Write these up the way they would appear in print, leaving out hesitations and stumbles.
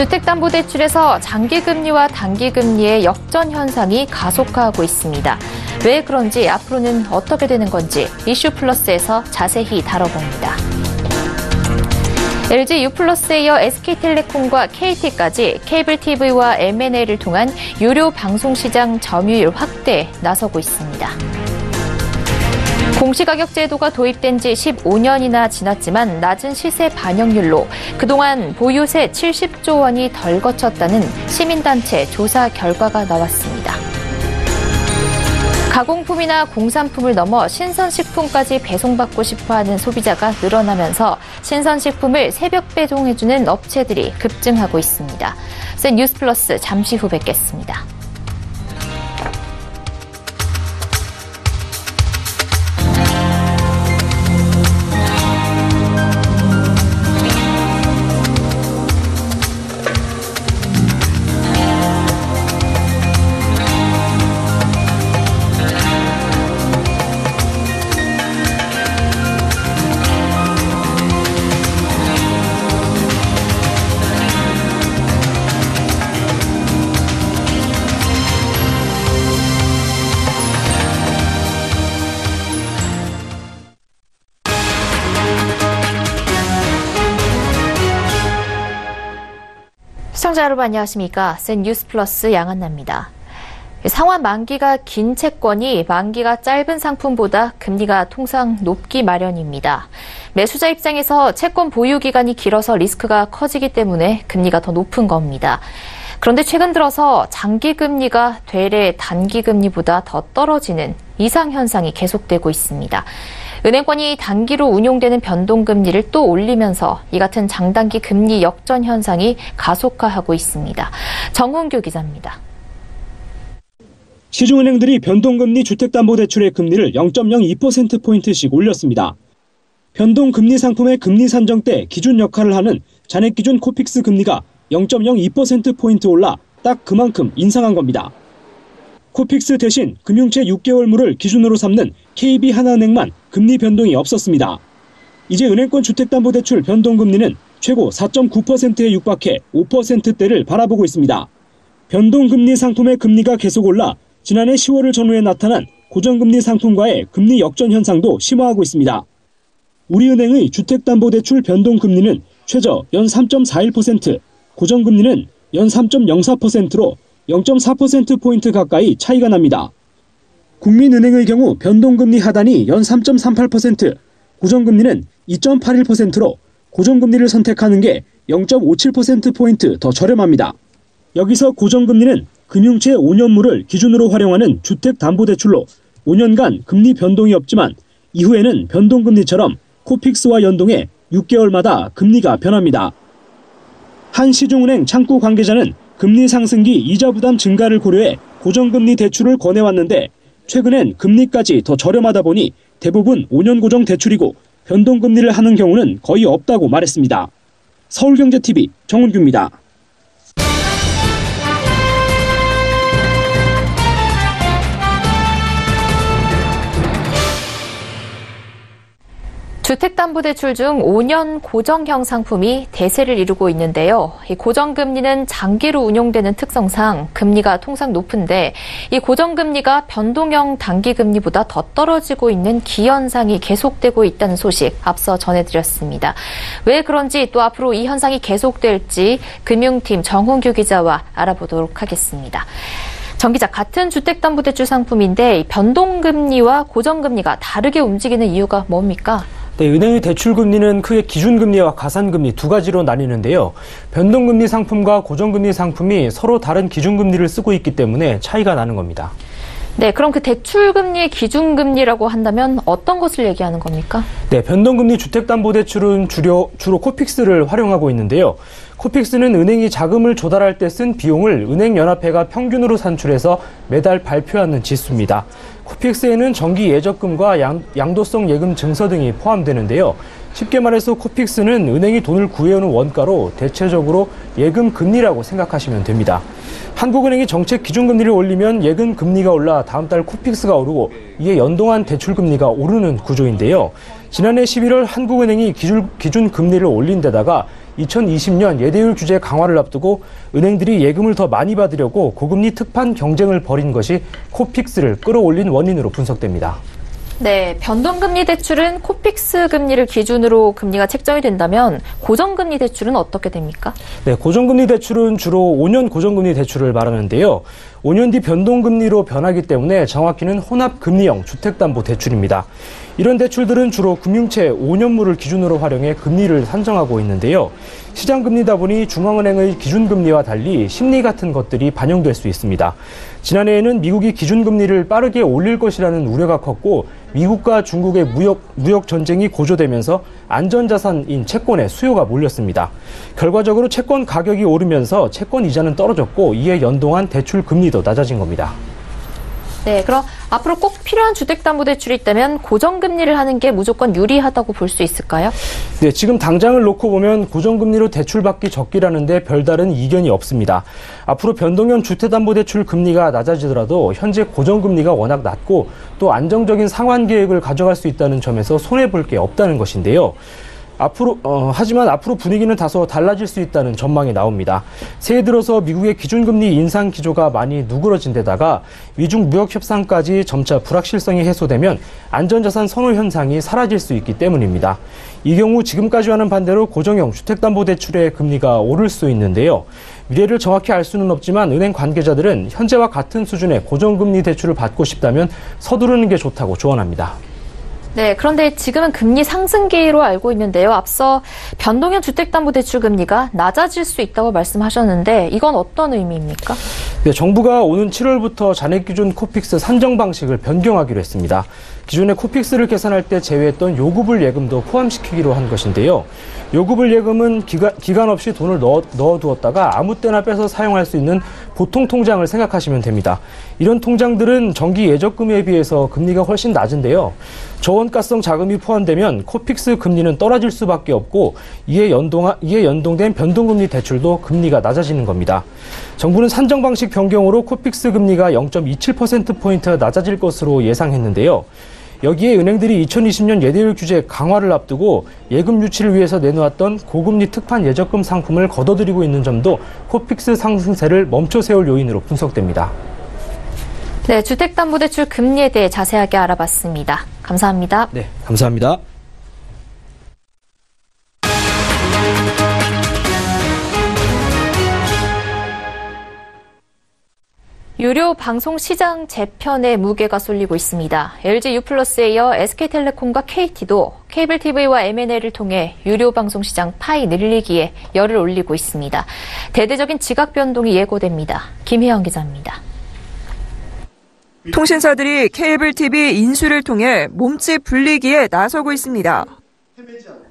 주택담보대출에서 장기금리와 단기금리의 역전 현상이 가속화하고 있습니다. 왜 그런지, 앞으로는 어떻게 되는 건지 이슈 플러스에서 자세히 다뤄봅니다. LG U+에 이어 SK텔레콤과 KT까지 케이블 TV와 M&A를 통한 유료 방송시장 점유율 확대에 나서고 있습니다. 공시가격 제도가 도입된 지 15년이나 지났지만 낮은 시세 반영률로 그동안 보유세 70조 원이 덜 거쳤다는 시민단체 조사 결과가 나왔습니다. 가공품이나 공산품을 넘어 신선식품까지 배송받고 싶어하는 소비자가 늘어나면서 신선식품을 새벽 배송해주는 업체들이 급증하고 있습니다. 센 뉴스 플러스 잠시 후 뵙겠습니다. 시청자 여러분 안녕하십니까? 센 뉴스 플러스 양한나입니다. 상환 만기가 긴 채권이 만기가 짧은 상품보다 금리가 통상 높기 마련입니다. 매수자 입장에서 채권 보유 기간이 길어서 리스크가 커지기 때문에 금리가 더 높은 겁니다. 그런데 최근 들어서 장기 금리가 되레 단기 금리보다 더 떨어지는 이상 현상이 계속되고 있습니다. 은행권이 단기로 운용되는 변동금리를 또 올리면서 이 같은 장단기 금리 역전 현상이 가속화하고 있습니다. 정훈규 기자입니다. 시중은행들이 변동금리 주택담보대출의 금리를 0.02%포인트씩 올렸습니다. 변동금리 상품의 금리 산정 때 기준 역할을 하는 잔액기준 코픽스 금리가 0.02%포인트 올라 딱 그만큼 인상한 겁니다. 코픽스 대신 금융채 6개월물을 기준으로 삼는 KB하나은행만 금리 변동이 없었습니다. 이제 은행권 주택담보대출 변동금리는 최고 4.9%에 육박해 5%대를 바라보고 있습니다. 변동금리 상품의 금리가 계속 올라 지난해 10월을 전후에 나타난 고정금리 상품과의 금리 역전 현상도 심화하고 있습니다. 우리은행의 주택담보대출 변동금리는 최저 연 3.41%, 고정금리는 연 3.04%로 0.4%포인트 가까이 차이가 납니다. 국민은행의 경우 변동금리 하단이 연 3.38%, 고정금리는 2.81%로 고정금리를 선택하는 게 0.57%포인트 더 저렴합니다. 여기서 고정금리는 금융채 5년물을 기준으로 활용하는 주택담보대출로 5년간 금리 변동이 없지만 이후에는 변동금리처럼 코픽스와 연동해 6개월마다 금리가 변합니다. 한 시중은행 창구 관계자는 금리 상승기 이자 부담 증가를 고려해 고정금리 대출을 권해왔는데 최근엔 금리까지 더 저렴하다 보니 대부분 5년 고정 대출이고 변동금리를 하는 경우는 거의 없다고 말했습니다. 서울경제TV 정훈규입니다. 주택담보대출 중 5년 고정형 상품이 대세를 이루고 있는데요. 이 고정금리는 장기로 운용되는 특성상 금리가 통상 높은데 이 고정금리가 변동형 단기금리보다 더 떨어지고 있는 기현상이 계속되고 있다는 소식 앞서 전해드렸습니다. 왜 그런지 또 앞으로 이 현상이 계속될지 금융팀 정훈규 기자와 알아보도록 하겠습니다. 정 기자, 같은 주택담보대출 상품인데 변동금리와 고정금리가 다르게 움직이는 이유가 뭡니까? 네, 은행의 대출금리는 크게 기준금리와 가산금리 두 가지로 나뉘는데요. 변동금리 상품과 고정금리 상품이 서로 다른 기준금리를 쓰고 있기 때문에 차이가 나는 겁니다. 네, 그럼 그 대출금리의 기준금리라고 한다면 어떤 것을 얘기하는 겁니까? 네, 변동금리 주택담보대출은 주로 코픽스를 활용하고 있는데요. 코픽스는 은행이 자금을 조달할 때 쓴 비용을 은행연합회가 평균으로 산출해서 매달 발표하는 지수입니다. 코픽스에는 정기 예적금과 양도성 예금 증서 등이 포함되는데요. 쉽게 말해서 코픽스는 은행이 돈을 구해오는 원가로 대체적으로 예금 금리라고 생각하시면 됩니다. 한국은행이 정책 기준금리를 올리면 예금 금리가 올라 다음 달 코픽스가 오르고 이에 연동한 대출금리가 오르는 구조인데요. 지난해 11월 한국은행이 기준 금리를 올린 데다가 2020년 예대율 규제 강화를 앞두고 은행들이 예금을 더 많이 받으려고 고금리 특판 경쟁을 벌인 것이 코픽스를 끌어올린 원인으로 분석됩니다. 네, 변동금리 대출은 코픽스 금리를 기준으로 금리가 책정이 된다면 고정금리 대출은 어떻게 됩니까? 네, 고정금리 대출은 주로 5년 고정금리 대출을 말하는데요. 5년 뒤 변동금리로 변하기 때문에 정확히는 혼합금리형 주택담보대출입니다. 이런 대출들은 주로 금융채 5년물을 기준으로 활용해 금리를 산정하고 있는데요. 시장금리다 보니 중앙은행의 기준금리와 달리 심리 같은 것들이 반영될 수 있습니다. 지난해에는 미국이 기준금리를 빠르게 올릴 것이라는 우려가 컸고 미국과 중국의 무역 전쟁이 고조되면서 안전자산인 채권에 수요가 몰렸습니다. 결과적으로 채권 가격이 오르면서 채권 이자는 떨어졌고 이에 연동한 대출 금리도 낮아진 겁니다. 네, 그럼 앞으로 꼭 필요한 주택담보대출이 있다면 고정금리를 하는 게 무조건 유리하다고 볼 수 있을까요? 네, 지금 당장을 놓고 보면 고정금리로 대출받기 적기라는데 별다른 이견이 없습니다. 앞으로 변동형 주택담보대출 금리가 낮아지더라도 현재 고정금리가 워낙 낮고 또 안정적인 상환 계획을 가져갈 수 있다는 점에서 손해볼 게 없다는 것인데요. 하지만 앞으로 분위기는 다소 달라질 수 있다는 전망이 나옵니다. 새해 들어서 미국의 기준금리 인상 기조가 많이 누그러진 데다가 미중 무역 협상까지 점차 불확실성이 해소되면 안전자산 선호 현상이 사라질 수 있기 때문입니다. 이 경우 지금까지와는 반대로 고정형 주택담보대출의 금리가 오를 수 있는데요. 미래를 정확히 알 수는 없지만 은행 관계자들은 현재와 같은 수준의 고정금리 대출을 받고 싶다면 서두르는 게 좋다고 조언합니다. 네, 그런데 지금은 금리 상승기로 알고 있는데요. 앞서 변동형 주택담보대출 금리가 낮아질 수 있다고 말씀하셨는데 이건 어떤 의미입니까? 네, 정부가 오는 7월부터 잔액기준 코픽스 산정 방식을 변경하기로 했습니다. 기존에 코픽스를 계산할 때 제외했던 요구불 예금도 포함시키기로 한 것인데요. 요구불 예금은 기간 없이 돈을 넣어두었다가 아무 때나 빼서 사용할 수 있는 보통 통장을 생각하시면 됩니다. 이런 통장들은 정기 예적금에 비해서 금리가 훨씬 낮은데요. 저원가성 자금이 포함되면 코픽스 금리는 떨어질 수밖에 없고 이에 연동된 변동금리 대출도 금리가 낮아지는 겁니다. 정부는 산정 방식 변경으로 코픽스 금리가 0.27%포인트 낮아질 것으로 예상했는데요. 여기에 은행들이 2020년 예대율 규제 강화를 앞두고 예금 유치를 위해서 내놓았던 고금리 특판 예적금 상품을 걷어들이고 있는 점도 코픽스 상승세를 멈춰 세울 요인으로 분석됩니다. 네, 주택담보대출 금리에 대해 자세하게 알아봤습니다. 감사합니다. 네, 감사합니다. 유료 방송 시장 재편에 무게가 쏠리고 있습니다. LG U+에 이어 SK텔레콤과 KT도 케이블 TV와 M&A를 통해 유료 방송 시장 파이 늘리기에 열을 올리고 있습니다. 대대적인 지각 변동이 예고됩니다. 김혜영 기자입니다. 통신사들이 케이블 TV 인수를 통해 몸집 불리기에 나서고 있습니다.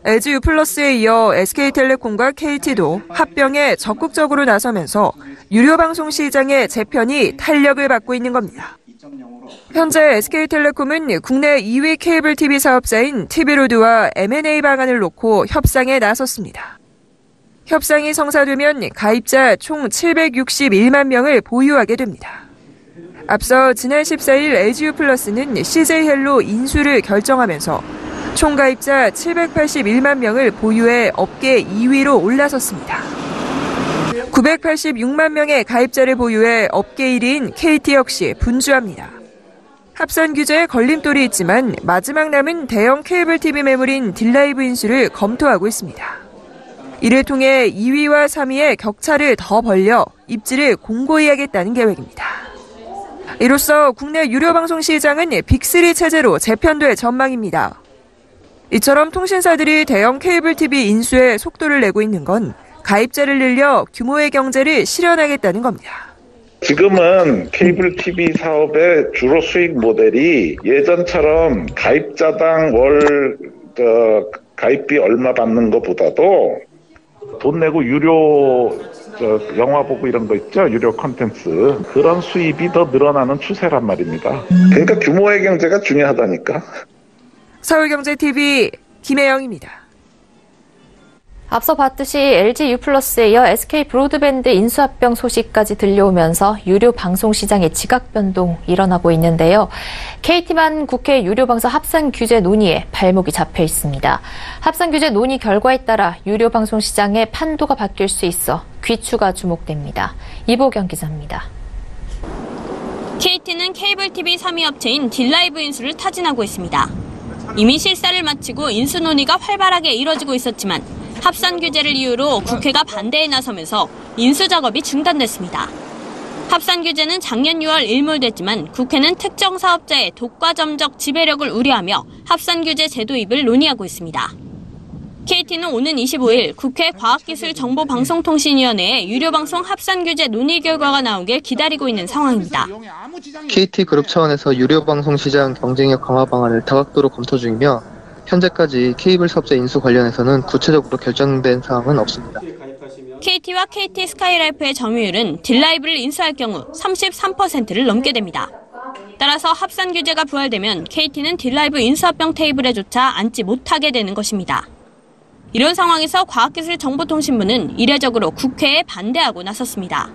LG U+에 이어 SK텔레콤과 KT도 합병에 적극적으로 나서면서 유료 방송 시장의 재편이 탄력을 받고 있는 겁니다. 현재 SK텔레콤은 국내 2위 케이블 TV 사업자인 TV로드와 M&A 방안을 놓고 협상에 나섰습니다. 협상이 성사되면 가입자 총 761만 명을 보유하게 됩니다. 앞서 지난 14일 LG U+는 CJ헬로 인수를 결정하면서 총 가입자 781만 명을 보유해 업계 2위로 올라섰습니다. 986만 명의 가입자를 보유해 업계 1위인 KT 역시 분주합니다. 합산 규제에 걸림돌이 있지만 마지막 남은 대형 케이블 TV 매물인 딜라이브 인수를 검토하고 있습니다. 이를 통해 2위와 3위의 격차를 더 벌려 입지를 공고히 하겠다는 계획입니다. 이로써 국내 유료 방송 시장은 빅3 체제로 재편될 전망입니다. 이처럼 통신사들이 대형 케이블 TV 인수에 속도를 내고 있는 건 가입자를 늘려 규모의 경제를 실현하겠다는 겁니다. 지금은 케이블 TV 사업의 주로 수익 모델이 예전처럼 가입자당 월 가입비 얼마 받는 것보다도 돈 내고 유료 영화 보고 이런 거 있죠? 유료 콘텐츠. 그런 수입이 더 늘어나는 추세란 말입니다. 그러니까 규모의 경제가 중요하다니까. 서울경제TV 김혜영입니다. 앞서 봤듯이 LG U+에 이어 SK 브로드밴드 인수합병 소식까지 들려오면서 유료 방송 시장의 지각 변동 일어나고 있는데요. KT만 국회 유료 방송 합산 규제 논의에 발목이 잡혀 있습니다. 합산 규제 논의 결과에 따라 유료 방송 시장의 판도가 바뀔 수 있어 귀추가 주목됩니다. 이보경 기자입니다. KT는 케이블 TV 3위 업체인 딜라이브 인수를 타진하고 있습니다. 이미 실사를 마치고 인수 논의가 활발하게 이뤄지고 있었지만 합산 규제를 이유로 국회가 반대에 나서면서 인수 작업이 중단됐습니다. 합산 규제는 작년 6월 일몰됐지만 국회는 특정 사업자의 독과점적 지배력을 우려하며 합산 규제 제도입을 논의하고 있습니다. KT는 오는 25일 국회 과학기술정보방송통신위원회에 유료방송 합산 규제 논의 결과가 나오길 기다리고 있는 상황입니다. KT그룹 차원에서 유료방송 시장 경쟁력 강화 방안을 다각도로 검토 중이며 현재까지 케이블 사업자 인수 관련해서는 구체적으로 결정된 사항은 없습니다. KT와 KT 스카이라이프의 점유율은 딜라이브를 인수할 경우 33%를 넘게 됩니다. 따라서 합산 규제가 부활되면 KT는 딜라이브 인수합병 테이블에조차 앉지 못하게 되는 것입니다. 이런 상황에서 과학기술정보통신부는 이례적으로 국회에 반대하고 나섰습니다.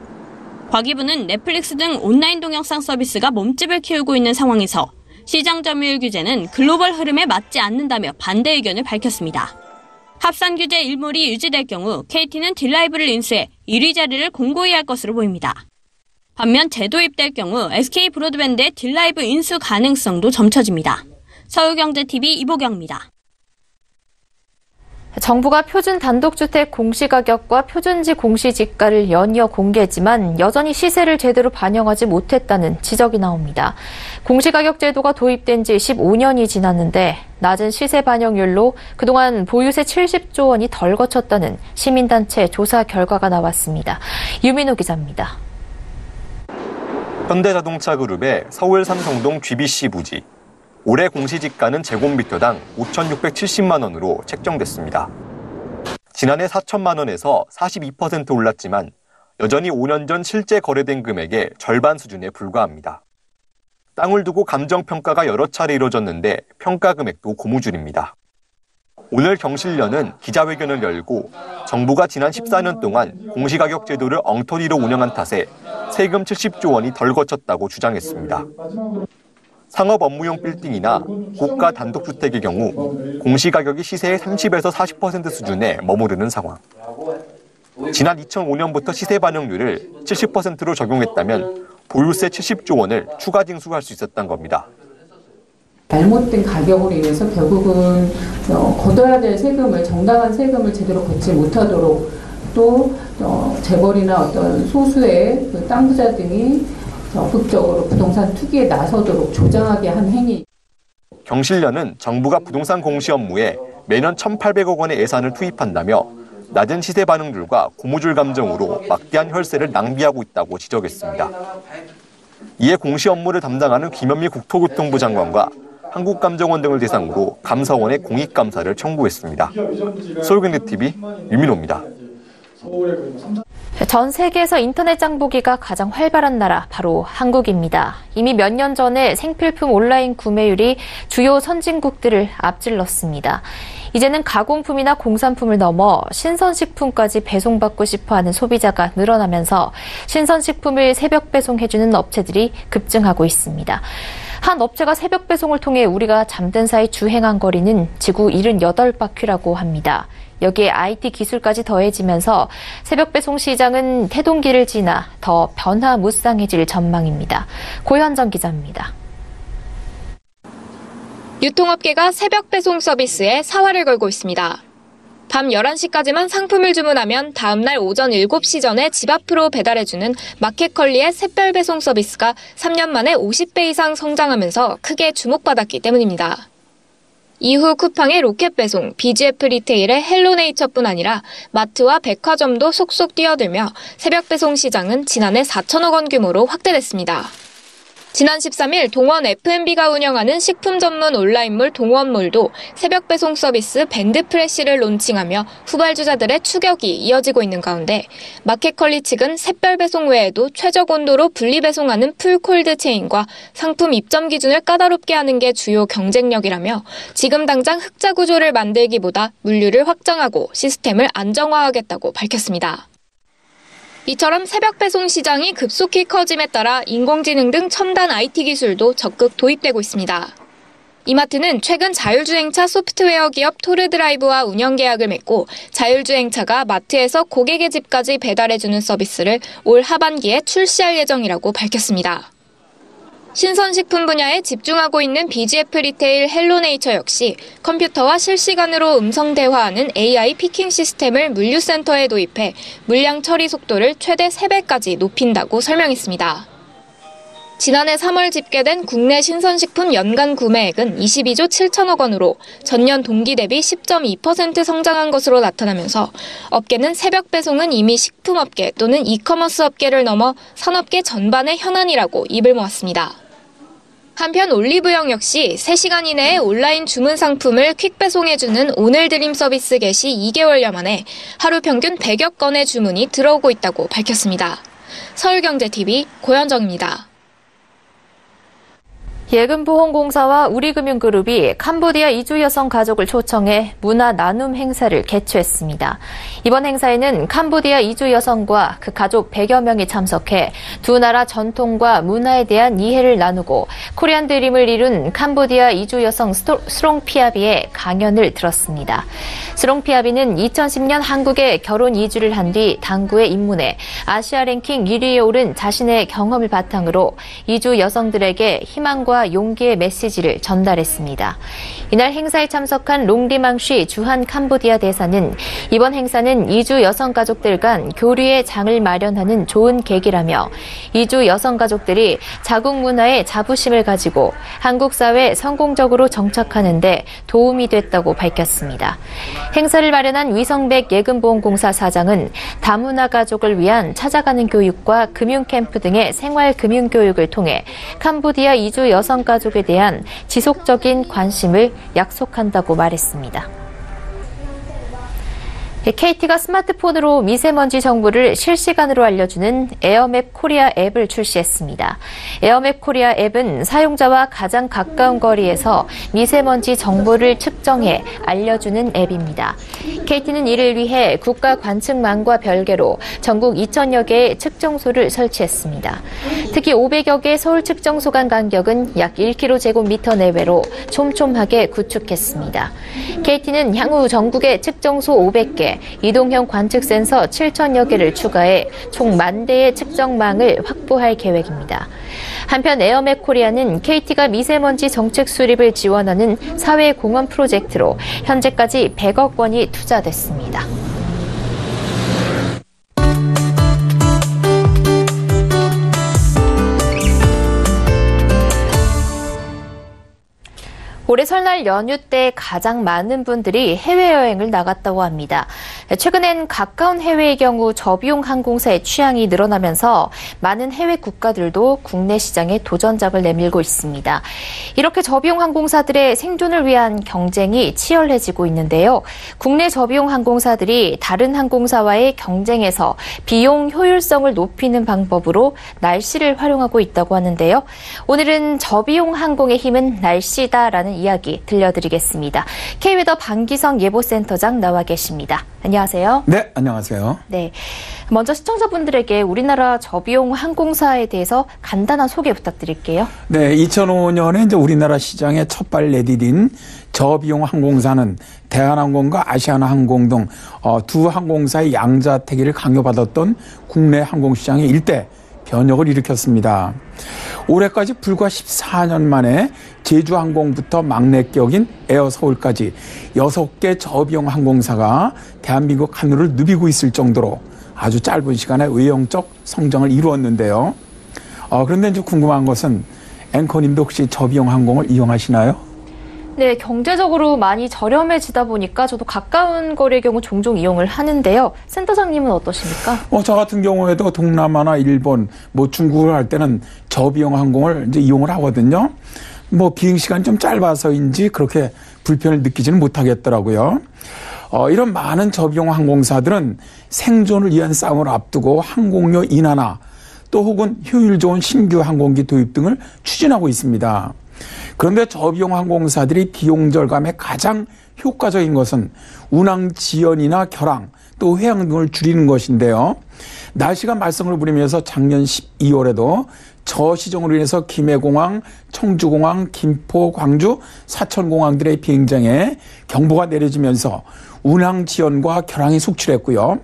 과기부는 넷플릭스 등 온라인 동영상 서비스가 몸집을 키우고 있는 상황에서 시장 점유율 규제는 글로벌 흐름에 맞지 않는다며 반대 의견을 밝혔습니다. 합산 규제 일몰이 유지될 경우 KT는 딜라이브를 인수해 1위 자리를 공고히 할 것으로 보입니다. 반면 재도입될 경우 SK 브로드밴드의 딜라이브 인수 가능성도 점쳐집니다. 서울경제TV 이보경입니다. 정부가 표준 단독주택 공시가격과 표준지 공시지가를 연이어 공개했지만 여전히 시세를 제대로 반영하지 못했다는 지적이 나옵니다. 공시가격 제도가 도입된 지 15년이 지났는데 낮은 시세 반영률로 그동안 보유세 70조 원이 덜 거쳤다는 시민단체 조사 결과가 나왔습니다. 유민호 기자입니다. 현대자동차 그룹의 서울 삼성동 GBC 부지. 올해 공시지가는 제곱미터당 5,670만 원으로 책정됐습니다. 지난해 4천만 원에서 42% 올랐지만 여전히 5년 전 실제 거래된 금액의 절반 수준에 불과합니다. 땅을 두고 감정평가가 여러 차례 이뤄졌는데 평가 금액도 고무줄입니다. 오늘 경실련은 기자회견을 열고 정부가 지난 14년 동안 공시가격 제도를 엉터리로 운영한 탓에 세금 70조 원이 덜 거쳤다고 주장했습니다. 상업 업무용 빌딩이나 고가 단독주택의 경우 공시가격이 시세의 30에서 40% 수준에 머무르는 상황. 지난 2005년부터 시세 반영률을 70%로 적용했다면 보유세 70조 원을 추가 징수할 수 있었던 겁니다. 잘못된 가격으로 인해서 결국은 걷어야 될 세금을, 정당한 세금을 제대로 걷지 못하도록 또 재벌이나 어떤 소수의 그 땅 부자 등이 적극적으로 부동산 투기에 나서도록 조장하게 한 행위. 경실련은 정부가 부동산 공시 업무에 매년 1,800억 원의 예산을 투입한다며 낮은 시세 반응률과 고무줄 감정으로 막대한 혈세를 낭비하고 있다고 지적했습니다. 이에 공시 업무를 담당하는 김현미 국토교통부 장관과 한국감정원 등을 대상으로 감사원에 공익감사를 청구했습니다. 서울경제TV 유민호입니다. 전 세계에서 인터넷 장보기가 가장 활발한 나라 바로 한국입니다. 이미 몇 년 전에 생필품 온라인 구매율이 주요 선진국들을 앞질렀습니다. 이제는 가공품이나 공산품을 넘어 신선식품까지 배송받고 싶어하는 소비자가 늘어나면서 신선식품을 새벽 배송해주는 업체들이 급증하고 있습니다. 한 업체가 새벽 배송을 통해 우리가 잠든 사이 주행한 거리는 지구 78바퀴라고 합니다. 여기에 IT 기술까지 더해지면서 새벽 배송 시장은 태동기를 지나 더 변화무쌍해질 전망입니다. 고현정 기자입니다. 유통업계가 새벽 배송 서비스에 사활을 걸고 있습니다. 밤 11시까지만 상품을 주문하면 다음날 오전 7시 전에 집 앞으로 배달해주는 마켓컬리의 샛별 배송 서비스가 3년 만에 50배 이상 성장하면서 크게 주목받았기 때문입니다. 이후 쿠팡의 로켓 배송, BGF 리테일의 헬로네이처뿐 아니라 마트와 백화점도 속속 뛰어들며 새벽 배송 시장은 지난해 4천억 원 규모로 확대됐습니다. 지난 13일 동원 F&B가 운영하는 식품 전문 온라인몰 동원몰도 새벽 배송 서비스 밴드프레시를 론칭하며 후발주자들의 추격이 이어지고 있는 가운데 마켓컬리 측은 샛별 배송 외에도 최적 온도로 분리 배송하는 풀콜드 체인과 상품 입점 기준을 까다롭게 하는 게 주요 경쟁력이라며 지금 당장 흑자 구조를 만들기보다 물류를 확장하고 시스템을 안정화하겠다고 밝혔습니다. 이처럼 새벽 배송 시장이 급속히 커짐에 따라 인공지능 등 첨단 IT 기술도 적극 도입되고 있습니다. 이마트는 최근 자율주행차 소프트웨어 기업 토르드라이브와 운영 계약을 맺고 자율주행차가 마트에서 고객의 집까지 배달해주는 서비스를 올 하반기에 출시할 예정이라고 밝혔습니다. 신선식품 분야에 집중하고 있는 BGF 리테일 헬로네이처 역시 컴퓨터와 실시간으로 음성 대화하는 AI 피킹 시스템을 물류센터에 도입해 물량 처리 속도를 최대 3배까지 높인다고 설명했습니다. 지난해 3월 집계된 국내 신선식품 연간 구매액은 22조 7천억 원으로 전년 동기 대비 10.2% 성장한 것으로 나타나면서 업계는 새벽 배송은 이미 식품업계 또는 이커머스 업계를 넘어 산업계 전반의 현안이라고 입을 모았습니다. 한편 올리브영 역시 3시간 이내에 온라인 주문 상품을 퀵 배송해주는 오늘 드림 서비스 개시 2개월여 만에 하루 평균 100여 건의 주문이 들어오고 있다고 밝혔습니다. 서울경제TV 고현정입니다. 예금보험공사와 우리금융그룹이 캄보디아 이주 여성 가족을 초청해 문화 나눔 행사를 개최했습니다. 이번 행사에는 캄보디아 이주 여성과 그 가족 100여 명이 참석해 두 나라 전통과 문화에 대한 이해를 나누고 코리안 드림을 이룬 캄보디아 이주 여성 스롱피아비의 강연을 들었습니다. 스롱피아비는 2010년 한국에 결혼 이주를 한 뒤 당구에 입문해 아시아 랭킹 1위에 오른 자신의 경험을 바탕으로 이주 여성들에게 희망과 용기의 메시지를 전달했습니다. 이날 행사에 참석한 롱디망쉬 주한 캄보디아 대사는 이번 행사는 이주 여성 가족들 간 교류의 장을 마련하는 좋은 계기라며 이주 여성 가족들이 자국 문화에 자부심을 가지고 한국 사회에 성공적으로 정착하는 데 도움이 됐다고 밝혔습니다. 행사를 마련한 위성백 예금보험공사 사장은 다문화 가족을 위한 찾아가는 교육과 금융캠프 등의 생활금융교육을 통해 캄보디아 이주 여성 가족에 대한 지속적인 관심을 약속한다고 말했습니다. KT가 스마트폰으로 미세먼지 정보를 실시간으로 알려주는 에어맵 코리아 앱을 출시했습니다. 에어맵 코리아 앱은 사용자와 가장 가까운 거리에서 미세먼지 정보를 측정해 알려주는 앱입니다. KT는 이를 위해 국가 관측망과 별개로 전국 2,000여 개의 측정소를 설치했습니다. 특히 500여 개의 서울 측정소 간 간격은 약 1km 내외로 촘촘하게 구축했습니다. KT는 향후 전국의 측정소 500개, 이동형 관측 센서 7,000여 개를 추가해 총 10,000대의 측정망을 확보할 계획입니다. 한편 에어맵 코리아는 KT가 미세먼지 정책 수립을 지원하는 사회공헌 프로젝트로 현재까지 100억 원이 투자됐습니다. 올해 설날 연휴 때 가장 많은 분들이 해외여행을 나갔다고 합니다. 최근엔 가까운 해외의 경우 저비용 항공사의 취향이 늘어나면서 많은 해외 국가들도 국내 시장에 도전작을 내밀고 있습니다. 이렇게 저비용 항공사들의 생존을 위한 경쟁이 치열해지고 있는데요. 국내 저비용 항공사들이 다른 항공사와의 경쟁에서 비용 효율성을 높이는 방법으로 날씨를 활용하고 있다고 하는데요. 오늘은 저비용 항공의 힘은 날씨다라는 이야기 들려드리겠습니다. K웨더 방기성 예보센터장 나와 계십니다. 안녕하세요. 네, 안녕하세요. 네, 먼저 시청자분들에게 우리나라 저비용 항공사에 대해서 간단한 소개 부탁드릴게요. 네, 2005년에 이제 우리나라 시장에 첫발 내디딘 저비용 항공사는 대한항공과 아시아나항공 등 두 항공사의 양자택일을 강요받았던 국내 항공시장의 일대 변혁을 일으켰습니다. 올해까지 불과 14년 만에 제주항공부터 막내격인 에어서울까지 6개 저비용 항공사가 대한민국 하늘을 누비고 있을 정도로 아주 짧은 시간에 외형적 성장을 이루었는데요. 그런데 이제 궁금한 것은 앵커님도 혹시 저비용 항공을 이용하시나요? 네, 경제적으로 많이 저렴해지다 보니까 저도 가까운 거리의 경우 종종 이용을 하는데요. 센터장님은 어떠십니까? 저 같은 경우에도 동남아나 일본, 중국을 할 때는 저비용 항공을 이제 이용을 하거든요. 비행 시간이 좀 짧아서인지 그렇게 불편을 느끼지는 못하겠더라고요. 이런 많은 저비용 항공사들은 생존을 위한 싸움을 앞두고 항공료 인하나 또 혹은 효율 좋은 신규 항공기 도입 등을 추진하고 있습니다. 그런데 저비용 항공사들이 비용 절감에 가장 효과적인 것은 운항 지연이나 결항 또 회항 등을 줄이는 것인데요. 날씨가 말썽을 부리면서 작년 12월에도 저시정으로 인해서 김해공항, 청주공항, 김포, 광주, 사천공항들의 비행장에 경보가 내려지면서 운항 지연과 결항이 속출했고요.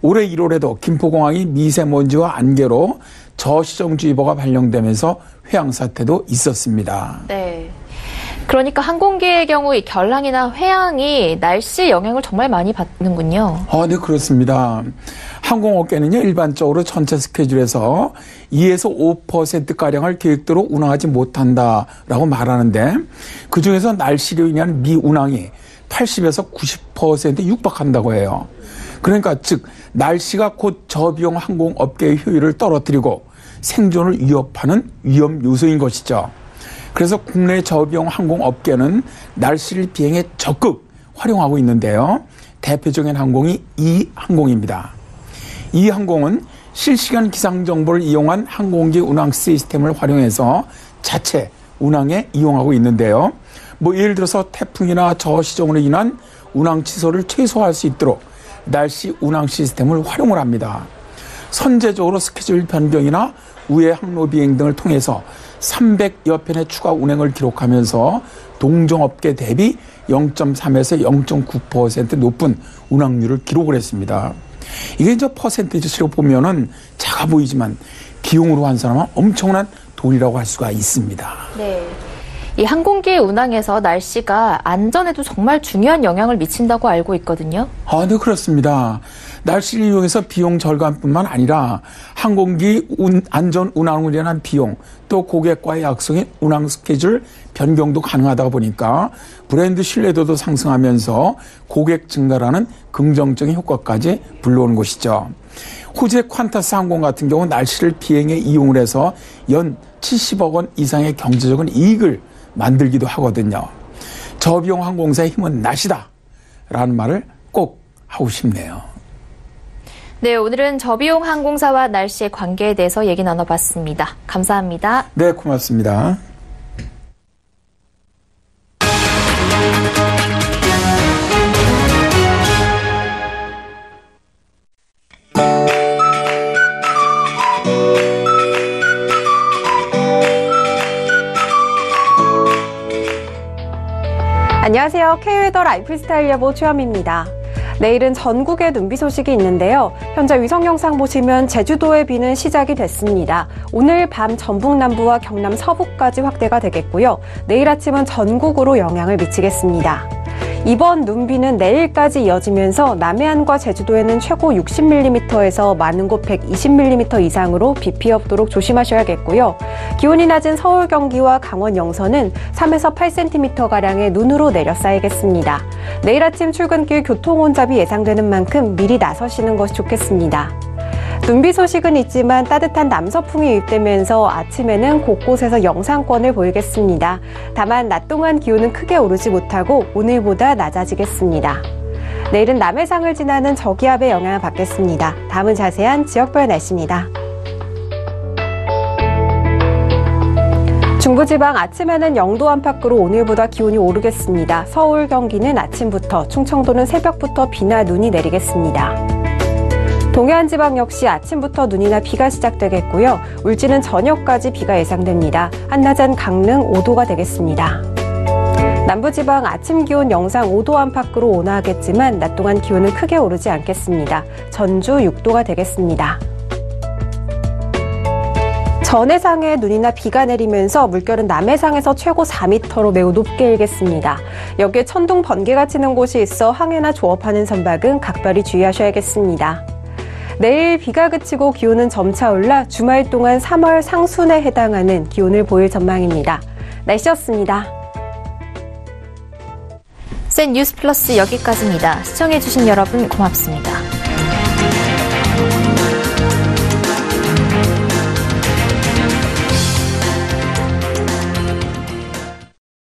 올해 1월에도 김포공항이 미세먼지와 안개로 저시정주의보가 발령되면서 회항 사태도 있었습니다. 네. 그러니까 항공기의 경우 이 결항이나 회항이 날씨 영향을 정말 많이 받는군요. 네, 그렇습니다. 항공업계는요, 일반적으로 전체 스케줄에서 2에서 5%가량을 계획대로 운항하지 못한다라고 말하는데 그중에서 날씨로 인한 미운항이 80에서 90% 육박한다고 해요. 그러니까 즉 날씨가 곧 저비용 항공업계의 효율을 떨어뜨리고 생존을 위협하는 위험 요소인 것이죠. 그래서 국내 저비용 항공업계는 날씨를 비행에 적극 활용하고 있는데요. 대표적인 항공이 이항공입니다. 이항공은 실시간 기상 정보를 이용한 항공기 운항 시스템을 활용해서 자체 운항에 이용하고 있는데요. 예를 들어서 태풍이나 저시정으로 인한 운항 취소를 최소화할 수 있도록 날씨 운항 시스템을 활용을 합니다. 선제적으로 스케줄 변경이나 우회 항로 비행 등을 통해서 300여 편의 추가 운행을 기록하면서 동종업계 대비 0.3에서 0.9% 높은 운항률을 기록을 했습니다. 이게 퍼센티지로 보면은 작아 보이지만 비용으로 환산하면 엄청난 돈이라고 할 수가 있습니다. 네. 이 항공기 운항에서 날씨가 안전에도 정말 중요한 영향을 미친다고 알고 있거든요. 네, 그렇습니다. 날씨를 이용해서 비용 절감뿐만 아니라 항공기 안전 운항을 위한 비용 또 고객과의 약속인 운항 스케줄 변경도 가능하다 보니까 브랜드 신뢰도도 상승하면서 고객 증가라는 긍정적인 효과까지 불러오는 것이죠. 호주의 퀀타스 항공 같은 경우 날씨를 비행에 이용을 해서 연 70억 원 이상의 경제적인 이익을 만들기도 하거든요. 저비용 항공사의 힘은 날씨다 라는 말을 꼭 하고 싶네요. 네, 오늘은 저비용 항공사와 날씨의 관계에 대해서 얘기 나눠봤습니다. 감사합니다. 네, 고맙습니다. 안녕하세요. K웨더 라이프스타일 여보 최현미입니다. 내일은 전국에 눈비 소식이 있는데요. 현재 위성 영상 보시면 제주도의 비는 시작이 됐습니다. 오늘 밤 전북 남부와 경남 서부까지 확대가 되겠고요. 내일 아침은 전국으로 영향을 미치겠습니다. 이번 눈비는 내일까지 이어지면서 남해안과 제주도에는 최고 60mm에서 많은 곳 120mm 이상으로 비 피해 없도록 조심하셔야겠고요. 기온이 낮은 서울, 경기와 강원, 영서는 3에서 8cm가량의 눈으로 내려 쌓이겠습니다. 내일 아침 출근길 교통 혼잡이 예상되는 만큼 미리 나서시는 것이 좋겠습니다. 눈비 소식은 있지만 따뜻한 남서풍이 유입되면서 아침에는 곳곳에서 영상권을 보이겠습니다. 다만 낮 동안 기온은 크게 오르지 못하고 오늘보다 낮아지겠습니다. 내일은 남해상을 지나는 저기압의 영향을 받겠습니다. 다음은 자세한 지역별 날씨입니다. 중부지방 아침에는 0도 안팎으로 오늘보다 기온이 오르겠습니다. 서울, 경기는 아침부터, 충청도는 새벽부터 비나 눈이 내리겠습니다. 동해안 지방 역시 아침부터 눈이나 비가 시작되겠고요. 울진은 저녁까지 비가 예상됩니다. 한낮엔 강릉 5도가 되겠습니다. 남부지방 아침 기온 영상 5도 안팎으로 온화하겠지만 낮 동안 기온은 크게 오르지 않겠습니다. 전주 6도가 되겠습니다. 전해상에 눈이나 비가 내리면서 물결은 남해상에서 최고 4m로 매우 높게 일겠습니다. 여기에 천둥, 번개가 치는 곳이 있어 항해나 조업하는 선박은 각별히 주의하셔야겠습니다. 내일 비가 그치고 기온은 점차 올라 주말 동안 3월 상순에 해당하는 기온을 보일 전망입니다. 날씨였습니다. 센 뉴스 플러스 여기까지입니다. 시청해주신 여러분 고맙습니다.